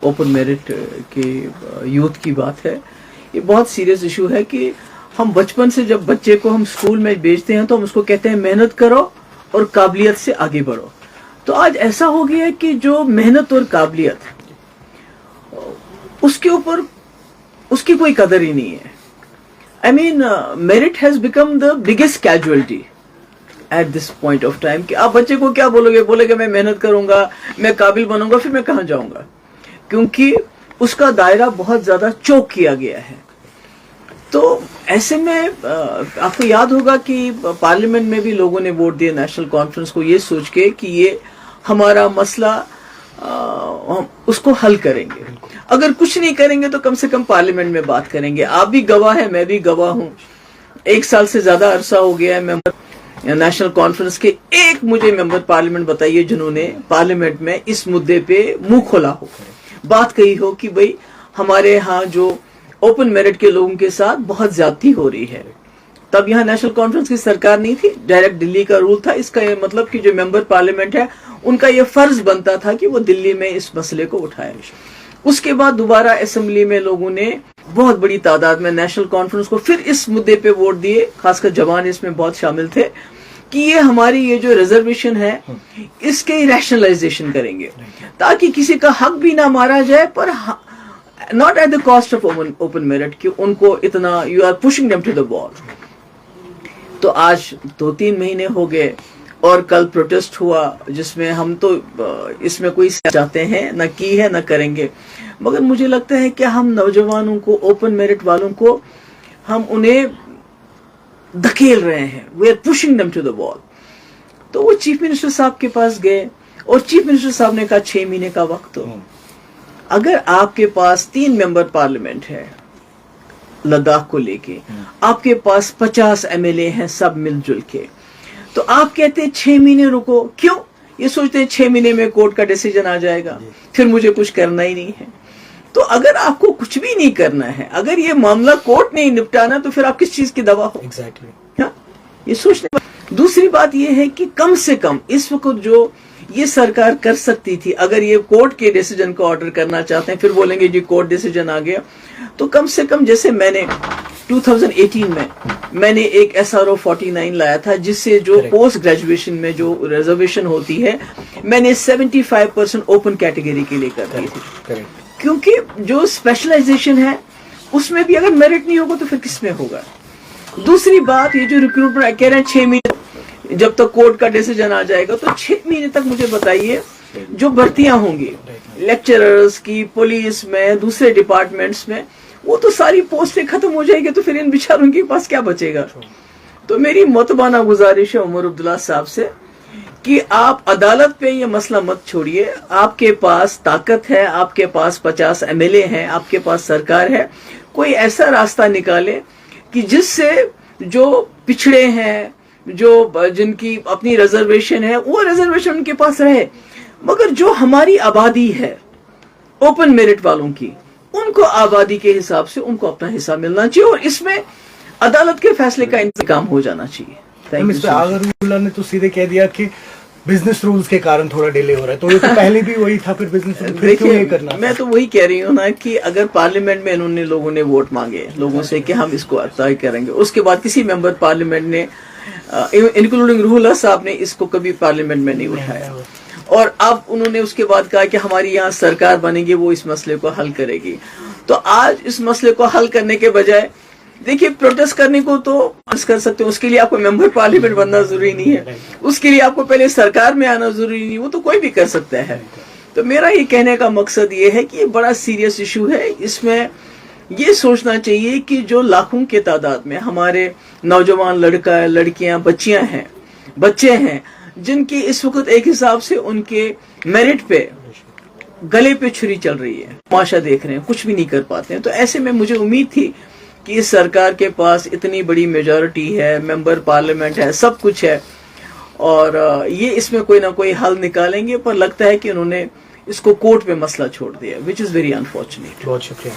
Open merit के youth की बात है। ये बहुत सीरियस इशू है कि हम बचपन से जब बच्चे को हम स्कूल में भेजते हैं तो हम उसको कहते हैं मेहनत करो और काबिलियत से आगे बढ़ो। तो आज ऐसा हो गया है कि जो मेहनत और काबिलियत उसके ऊपर उसकी कोई कदर ही नहीं है। I mean merit has become the biggest casualty at this point of time कि आप बच्चे को क्या बोलोगे मैं मेहनत करूंगा, मैं काबिल बनूंगा, फिर मैं कहाँ जाऊंगा, क्योंकि उसका दायरा बहुत ज्यादा चौक किया गया है। तो ऐसे में आपको याद होगा कि पार्लियामेंट में भी लोगों ने वोट दिया नेशनल कॉन्फ्रेंस को ये सोच के कि ये हमारा मसला हम उसको हल करेंगे। अगर कुछ नहीं करेंगे तो कम से कम पार्लियामेंट में बात करेंगे। आप भी गवाह हैं, मैं भी गवाह हूं। 1 साल से ज्यादा अरसा हो गया है मेंबर नेशनल कॉन्फ्रेंस के। एक मुझे मेंबर पार्लियामेंट बताइए जिन्होंने पार्लियामेंट में इस मुद्दे पे मुंह खोला हो, बात कही हो कि भाई हमारे यहाँ जो ओपन मेरिट के लोगों के साथ बहुत ज्यादती हो रही है। तब यहाँ नेशनल कॉन्फ्रेंस की सरकार नहीं थी, डायरेक्ट दिल्ली का रूल था। इसका ये मतलब कि जो मेंबर पार्लियामेंट है उनका ये फर्ज बनता था कि वो दिल्ली में इस मसले को उठाए। उसके बाद दोबारा असेंबली में लोगों ने बहुत बड़ी तादाद में नेशनल कॉन्फ्रेंस को फिर इस मुद्दे पे वोट दिए, खासकर जवान इसमें बहुत शामिल थे, कि ये हमारी ये जो रिजर्वेशन है इसके रैशनलाइजेशन करेंगे ताकि किसी का हक भी ना मारा जाए, पर not at the cost of open merit कि उनको इतना you are pushing them to the wall. तो आज 2-3 महीने हो गए और कल प्रोटेस्ट हुआ जिसमें हम तो इसमें कोई चाहते हैं न की है न करेंगे, मगर मुझे लगता है कि हम नौजवानों को, ओपन मेरिट वालों को, हम उन्हें धकेल रहे हैं। We are pushing them to the wall. तो वो चीफ मिनिस्टर साहब के पास गए और चीफ मिनिस्टर साहब ने कहा 6 महीने का वक्त हो। अगर आपके पास 3 मेंबर पार्लियामेंट है लद्दाख को लेके, आपके पास 50 MLA हैं सब मिलजुल के, तो आप कहते हैं 6 महीने रुको। क्यों? ये सोचते हैं 6 महीने में कोर्ट का डिसीजन आ जाएगा, फिर मुझे कुछ करना ही नहीं है। तो अगर आपको कुछ भी नहीं करना है, अगर ये मामला कोर्ट नहीं निपटाना, तो फिर आप किस चीज की दवा हो? एग्जैक्टली ये सोचने। दूसरी बात ये है कि कम से कम इस वक्त जो ये सरकार कर सकती थी, अगर ये कोर्ट के डिसीजन को ऑर्डर करना चाहते हैं, फिर बोलेंगे जी कोर्ट डिसीजन आ गया, तो कम से कम जैसे मैंने 2018 में मैंने एक SRO 49 लाया था, जिससे जो पोस्ट ग्रेजुएशन में जो रिजर्वेशन होती है मैंने 75% ओपन कैटेगरी के लिए कर दी थी, क्योंकि जो स्पेशलाइजेशन है उसमें भी अगर मेरिट नहीं होगा तो फिर किस में होगा। दूसरी बात, ये जो रिक्रूटमेंट कह रहे हैं 6 महीने जब तक कोर्ट का डिसीजन आ जाएगा, तो 6 महीने तक मुझे बताइए जो भर्तियां होंगी लेक्चरर्स की, पुलिस में, दूसरे डिपार्टमेंट्स में, वो तो सारी पोस्टें खत्म हो जाएगी, तो फिर इन बेचारों के पास क्या बचेगा। तो मेरी मतबाना गुजारिश है उमर अब्दुल्ला साहब से कि आप अदालत पे ये मसला मत छोड़िए। आपके पास ताकत है, आपके पास 50 MLA हैं, आपके पास सरकार है, कोई ऐसा रास्ता निकाले कि जिससे जो पिछड़े हैं, जो जिनकी अपनी रिजर्वेशन है, वो रिजर्वेशन उनके पास रहे, मगर जो हमारी आबादी है ओपन मेरिट वालों की, उनको आबादी के हिसाब से उनको अपना हिस्सा मिलना चाहिए और इसमें अदालत के फैसले का इंतजाम हो जाना चाहिए। आगरउल्लाह ने तो सीधे कह दिया कि बिजनेस रूल्स के कारण थोड़ा डिले हो रहा है, तो ये तो पहले भी वही था, फिर बिजनेस क्यों नहीं करना? मैं तो वही कह रही हूँ ना कि अगर पार्लियामेंट में इन्होंने लोगों ने वोट मांगे लोगों से कि हम इसको तय करेंगे, उसके बाद किसी मेंबर पार्लियामेंट ने इंक्लूडिंग रूहुल्लाह साहब ने इसको कभी पार्लियामेंट में नहीं उठाया, और अब उन्होंने उसके बाद कहा कि हमारी यहाँ सरकार बनेगी, वो इस मसले को हल करेगी। तो आज इस मसले को हल करने के बजाय देखिए, प्रोटेस्ट करने को तो कर सकते हो, उसके लिए आपको मेंबर पार्लियामेंट बनना जरूरी नहीं है, उसके लिए आपको पहले सरकार में आना जरूरी नहीं, वो तो कोई भी कर सकता है। तो मेरा ये कहने का मकसद ये है कि ये बड़ा सीरियस इशू है। इसमें ये सोचना चाहिए कि जो लाखों के तादाद में हमारे नौजवान लड़का, लड़कियां, बच्चे हैं जिनकी इस वक्त एक हिसाब से उनके मेरिट पे गले पे छुरी चल रही है, तमाशा देख रहे हैं, कुछ भी नहीं कर पाते हैं। तो ऐसे में मुझे उम्मीद थी कि इस सरकार के पास इतनी बड़ी मेजॉरिटी है, मेंबर पार्लियामेंट है, सब कुछ है, और ये इसमें कोई ना कोई हल निकालेंगे, पर लगता है कि उन्होंने इसको कोर्ट पे मसला छोड़ दिया, विच इज वेरी अनफॉर्चुनेट। बहुत शुक्रिया।